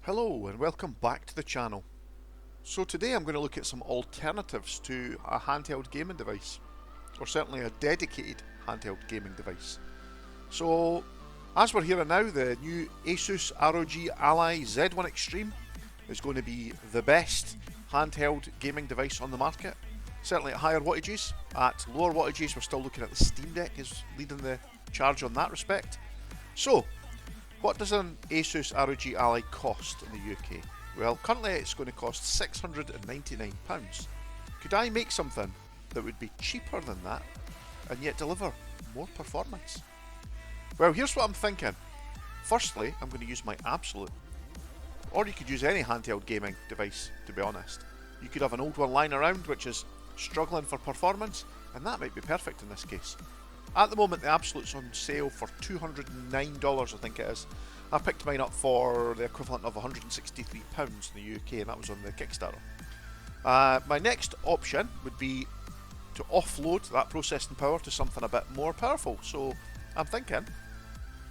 Hello and welcome back to the channel. So today I'm going to look at some alternatives to a handheld gaming device, or certainly a dedicated handheld gaming device. So as we're hearing now, the new Asus ROG Ally Z1 Extreme is going to be the best handheld gaming device on the market, certainly at higher wattages. At lower wattages we're still looking at the Steam Deck is leading the charge on that respect. So what does an Asus ROG Ally cost in the UK? Well, currently it's going to cost £699. Could I make something that would be cheaper than that and yet deliver more performance? Well, here's what I'm thinking. Firstly, I'm going to use my Absolute. Or you could use any handheld gaming device, to be honest. You could have an old one lying around which is struggling for performance, and that might be perfect in this case. At the moment the Absolute's on sale for $209, I think it is. I picked mine up for the equivalent of £163 in the UK, and that was on the Kickstarter. My next option would be to offload that processing power to something a bit more powerful. So I'm thinking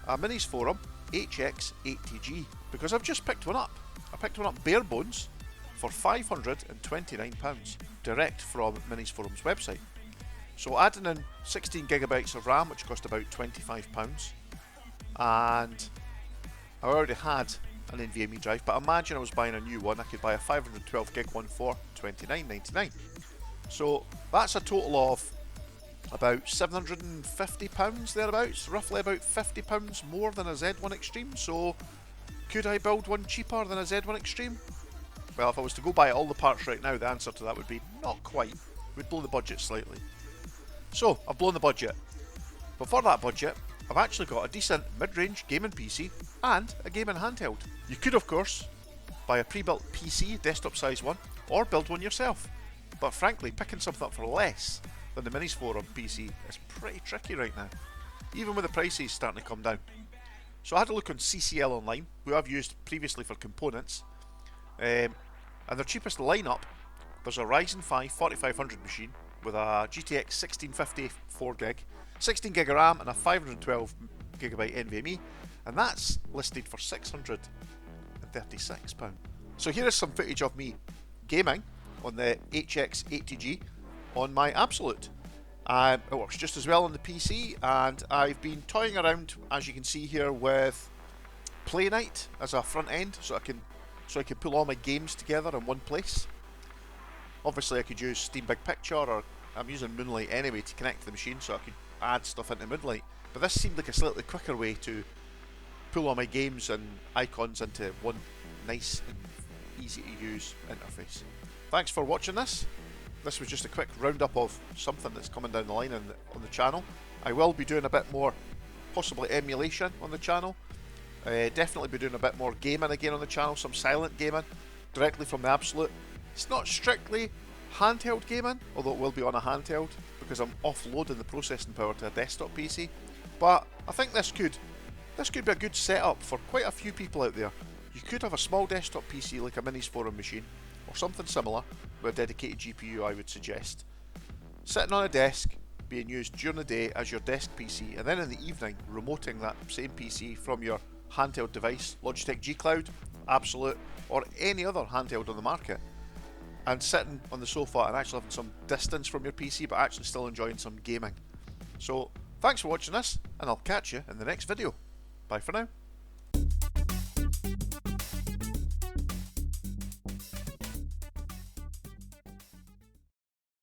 a Minis Forum HX80G, because I've just picked one up. I picked one up bare bones for £529 direct from Minis Forum's website. So adding in 16GB of RAM, which cost about £25, and I already had an NVMe drive, but imagine I was buying a new one. I could buy a 512GB one for £29.99. So that's a total of about £750 thereabouts, roughly about £50 more than a Z1 Extreme. So could I build one cheaper than a Z1 Extreme? Well, if I was to go buy all the parts right now, the answer to that would be not quite. It would blow the budget slightly. So I've blown the budget, but for that budget I've actually got a decent mid-range gaming PC and a gaming handheld. You could of course buy a pre-built PC, desktop size one, or build one yourself, but frankly picking something up for less than the Minis Forum PC is pretty tricky right now, even with the prices starting to come down. So I had a look on CCL Online, who I've used previously for components, and their cheapest lineup, there's a Ryzen 5 4500 machine with a GTX 1650 4GB, 16GB of RAM and a 512GB NVMe, and that's listed for £636. So here is some footage of me gaming on the HX80G on my Absolute. It works just as well on the PC, and I've been toying around, as you can see here, with Play Night as a front end, so I can pull all my games together in one place. Obviously I could use Steam Big Picture, or I'm using Moonlight anyway to connect to the machine, so I could add stuff into Moonlight. But this seemed like a slightly quicker way to pull all my games and icons into one nice and easy to use interface. Thanks for watching this. This was just a quick roundup of something that's coming down the line on the channel. I will be doing a bit more, possibly emulation on the channel. Definitely be doing a bit more gaming again on the channel, some silent gaming directly from the Absolute. It's not strictly handheld gaming, although it will be on a handheld because I'm offloading the processing power to a desktop PC. But I think this could be a good setup for quite a few people out there. You could have a small desktop PC like a Minis Forum machine or something similar with a dedicated GPU, I would suggest, sitting on a desk being used during the day as your desk PC, and then in the evening remoting that same PC from your handheld device, Logitech G Cloud, Absolute, or any other handheld on the market, and sitting on the sofa and actually having some distance from your PC but actually still enjoying some gaming. So thanks for watching this, and I'll catch you in the next video. Bye for now.